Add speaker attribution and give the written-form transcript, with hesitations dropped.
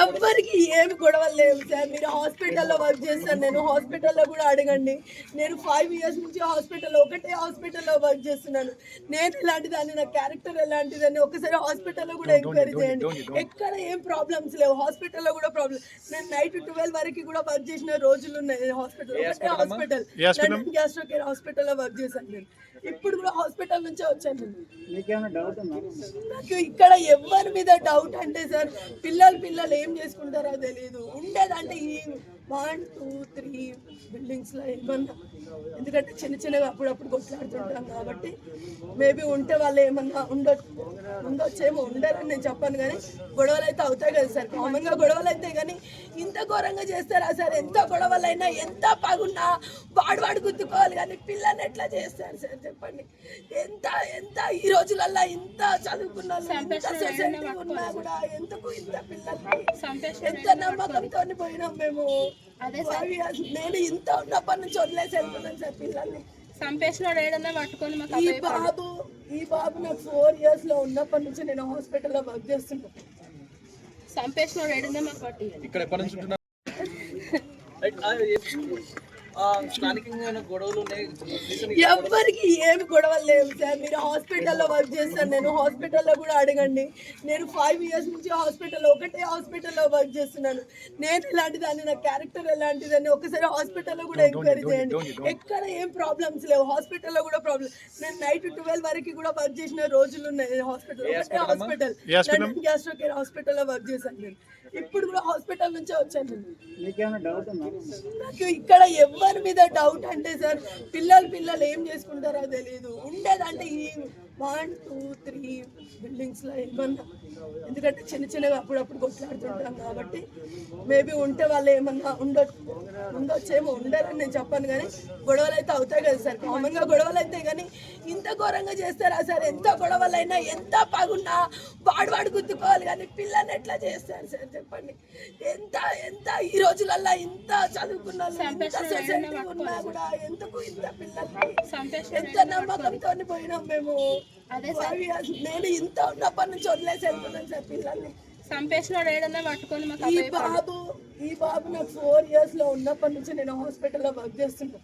Speaker 1: ఎవ్వరికి ఏమి గొడవలు లేవు సార్. మీరు హాస్పిటల్లో వర్క్ చేస్తాను, నేను హాస్పిటల్లో కూడా అడగండి. నేను 5 years నుంచి ఒకటే హాస్పిటల్లో వర్క్ చేస్తున్నాను. నేను ఎలాంటిదాన్ని, నా క్యారెక్టర్ ఎలాంటిదని ఒకసారి హాస్పిటల్లో కూడా ఎంక్వైరీ చేయండి. ఎక్కడ ఏం ప్రాబ్లమ్స్ లేవు. హాస్పిటల్లో కూడా ప్రాబ్లమ్, నేను నైట్ 12 వరకు కూడా వర్క్ చేసిన రోజులు ఉన్నాయి. ఒకటే హాస్పిటల్ లండన్ గ్యాస్ట్రో కేర్ హాస్పిటల్లో వర్క్ చేశాను నేను. ఇప్పుడు కూడా హాస్పిటల్ నుంచే వచ్చాను. నాకు ఇక్కడ ఎవరి మీద డౌట్ అంటే సార్, పిల్లలు ఏం చేసుకుంటారో తెలియదు. ఉండేదంటే ఈ 1, 2, 3 బిల్డింగ్స్లో ఏమన్నా, ఎందుకంటే చిన్నగా అప్పుడప్పుడు కొట్లాడుతుంటాం కాబట్టి మేబీ ఉంటే వాళ్ళు ఏమన్నా ఉండొచ్చేమో. ఉండరని నేను చెప్పాను, కానీ గొడవలు అయితే అవుతాయి కదా సార్. కామన్గా గొడవలు అయితే, కానీ ఇంత ఘోరంగా చేస్తారా సార్? ఎంత గొడవలైనా, ఎంత పగున్నా వాడు గుర్తుకోవాలి, కానీ పిల్లని ఎట్లా చేస్తారు సార్ చెప్పండి? ఎంత ఈ రోజులల్లో ఇంత చదువుకున్న సొసైటీ ఉన్నా కూడా ఎందుకు ఇంత పిల్లలకి ఎంత నమ్మకంతో పోయినాం మేము. నేను ఇంత ఉన్నప్పటి నుంచి వదిలేసి వెళ్తున్నాను సార్ పిల్లల్ని. ఈ బాబు నాకు 4 years లో ఉన్నప్పటి నుంచి నేను హాస్పిటల్లో వర్క్ చేస్తున్నాను. ఎవ్వరికి ఏమి గొడవలు లేవు సార్. మీరు హాస్పిటల్లో వర్క్ చేస్తాను, నేను హాస్పిటల్లో కూడా అడగండి. నేను 5 years నుంచి ఒకటే హాస్పిటల్లో వర్క్ చేస్తున్నాను. నేను ఎలాంటిదాన్ని, నా క్యారెక్టర్ ఎలాంటిదని ఒకసారి హాస్పిటల్లో కూడా ఎంక్వైరీ చేయండి. ఎక్కడ ఏం ప్రాబ్లమ్స్ లేవు. హాస్పిటల్లో కూడా ప్రాబ్లమ్, నేను నైట్ 12 వరకు కూడా వర్క్ చేసిన రోజులు ఉన్నాయి. ఒకటే హాస్పిటల్ లండన్ గ్యాస్ట్రో కేర్ హాస్పిటల్లో వర్క్ చేశాను నేను. ఇప్పుడు కూడా హాస్పిటల్ నుంచే వచ్చాను. నాకు ఇక్కడ ఎవరి మీద డౌట్ అంటే సార్, పిల్లలు ఏం చేసుకుంటారో తెలియదు. ఉండేదంటే ఈ 1, 2, 3 బిల్డింగ్స్లో ఏమన్నా, ఎందుకంటే చిన్నగా అప్పుడప్పుడు కొట్లాడుతుంటాం కాబట్టి మేబీ ఉంటే వాళ్ళు ఏమన్నా ఉండొచ్చేమో. ఉండరని నేను చెప్పాను, కానీ గొడవలు అయితే అవుతాయి కదా సార్. కామన్గా గొడవలు అయితే, కానీ ఇంత ఘోరంగా చేస్తారా సార్? ఎంత గొడవలైనా, ఎంత పగున్నా వాడు గుర్తుకోవాలి, కానీ పిల్లని ఎట్లా చేస్తారు సార్ చెప్పండి? ఎంత ఈ రోజులల్లో ఇంత చదువుకున్న సొసైటీ ఉన్నా కూడా ఎందుకు ఇంత పిల్లలకి ఎంత నమ్మకంతో పోయినాం మేము. నేను ఇంత ఉన్నప్పటి నుంచి వదిలేసి వెళ్తున్నాను సార్ పిల్లల్ని. ఈ బాబు నాకు 4 years లో ఉన్నప్పటి నుంచి నేను హాస్పిటల్లో వర్క్ చేస్తున్నాను.